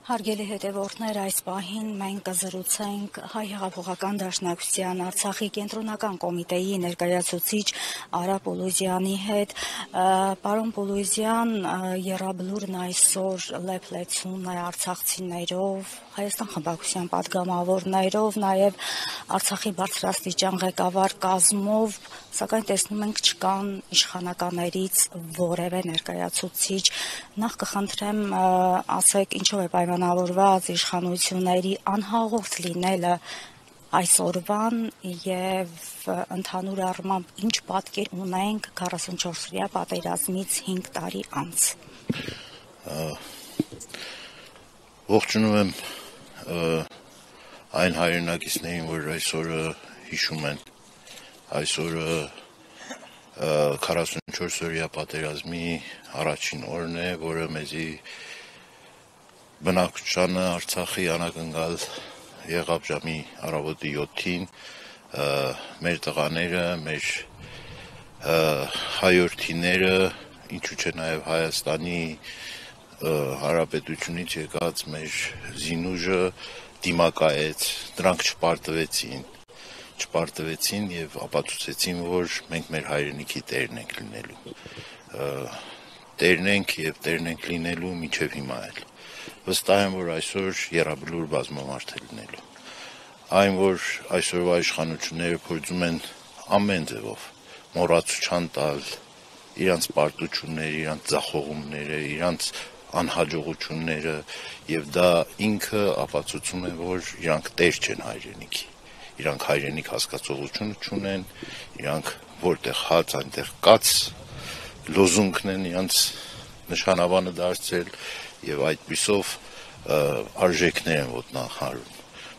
Հարգելի հետևորդներ, այս պահին մենք կզրուցենք Հայ հեղափոխական դաշնակցության Արցախի կենտրոնական կոմիտեի ներկայացուցիչ Արա Պոլոզյանի հետ։ Պարոն Պոլոզյան, եռաբլուրն այսօր լեփլեցուն է արցախցիներով, Հայաստան խմբակցության падգամավորներով, նաև Արցախի բարձրաստիճան ղեկավար կազմով, սակայն տեսնում ենք չկան իշխանականներից որևէ ներկայացուցիչ։ Նախ կխնդրեմ ասեք ինչով է պայմանավորված իշխանությունների անհաղորդ լինելը այսօրվան եւ ընդհանուր առմամբ ինչ պատկեր ունենք 44-օրյա պատերազմից 5 տարի անց։ Ողջունում եմ այն հայրենակիցներին, որ այսօրը հիշում են այսօրը 44-օրյա պատերազմի առաջին օրն է, որը մեզի բնակչությանը Արցախի անակնկալ եղավ ժամի առավոտի 7-ին, մեր տղաները, մեր հայրենիները, ինչու՞ չէ նաև Հայաստանի Հանրապետությունից եկած մեր զինուժը դիմակայեց, դրանք չպարտվեցին եւ ապացուցեցին, որ մենք մեր հայրենիքի տերն ենք լինելու, տերն ենք եւ տերն ենք լինելու մինչեւ հիմա էլ։ Վստահ եմ, որ այսօր եռաբլուր բազմամարդ է լինելու։ Այն, որ այսօրվա իշխանությունները փորձում են ամեն ձևով մոռացության տալ իրանց պարտությունները, իրանց ձախողումները, իրանց անհաջողությունները եւ դա ինքը ապացուցում է, որ իրանք տեր չեն հայրենիքի, իրանք հայրենիք հասկացողությունը չունեն, իրանք որտեղ հաց այնտեղ կաց լոզունգն են իրանց նշանավանը դարձել եւ այդպիսով արժեքներ են ոտնահարում,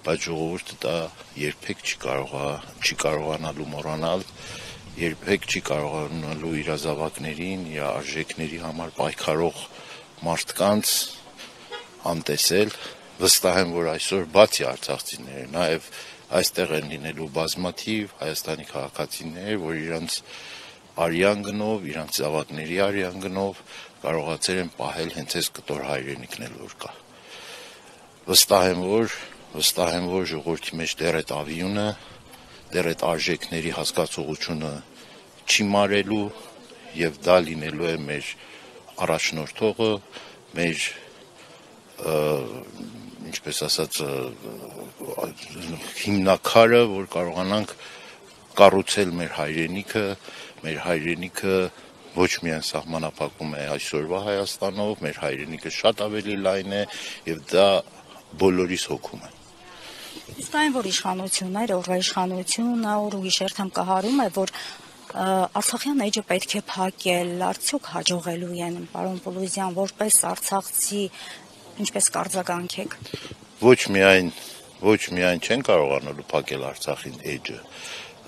բայց ժողովուրդը դա երբեք չի կարողանալու մոռանալ, երբեք չի կարողանալու իր զավակներին, իր արժեքների համար պայքարող մարդկանց անտեսել։ Վստահ եմ, որ այսօր բացի արցախցիները, նաև այստեղ են լինելու բազմաթիվ Հայաստանի քաղաքացիներ, որ իրանց արյան գնով, իրանց զավակների արյան գնով կարողացել են պահել հենց այս կտոր հայրենիքն էլ որ կա։ Վստահ եմ, որ ժողովրդի մեջ դեռ այդ ավիյունը, դեռ այդ արժեքների հասկացողությունը չի մարելու եւ դա լինելու է մեր առաջնորդողը, մեր ինչպես ասած հիմնակարը, որ կարողանանք կառուցել մեր հայրենիքը ոչ միայն սահմանափակում է այսօրվա Հայաստանով, մեր հայրենիքը շատ ավելի լայն է եւ դա բոլորիս հոգում է։ Իսկ այն, որ իշխանությունները, օրվա իշխանությունը օր ու գիշեր թմկահարում է, որ Արցախյան էջը պետք է փակել, արդյոք հաջողելու են, պարոն Պոլոզյան, որպես արցախցի, ինչպես կարձագանքեք։ Ոչ միայն չեն կարողանալու փակել Արցախին էջը,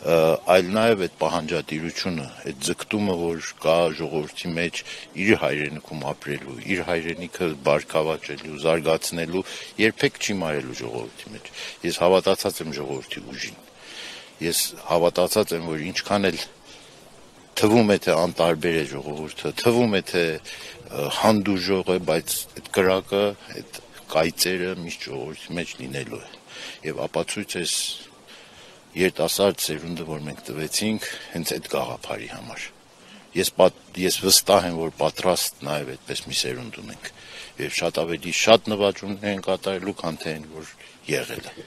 այլ նաև այդ պահանջատիրությունը, այդ ձգտումը, որ կա ժողովրդի մեջ իր հայրենիքում ապրելու, իր հայրենիքը բարգավաճելու, զարգացնելու, երբեք չի մարելու ժողովրդի մեջ։ Ես հավատացած եմ ժողովրդի ուժին։ Ես հավատացած եմ, որ ինչքան էլ թվում է թե անտարբեր է ժողովուրդը, թվում է թե հանդուրժող է, բայց այդ կրակը, այդ կայծերը միշտ ժողովրդի մեջ լինելու է։ Եվ ապացույց է երիտասարդ սերունդը, որ մենք տվեցինք հենց այդ գաղափարի համար։ Ես վստահ եմ, որ պատրաստ նաև այդպես մի սերունդ ունենք։ Եվ շատ ավելի շատ նվաճումներ են կատարելու, քան թե այն, որ եղել է։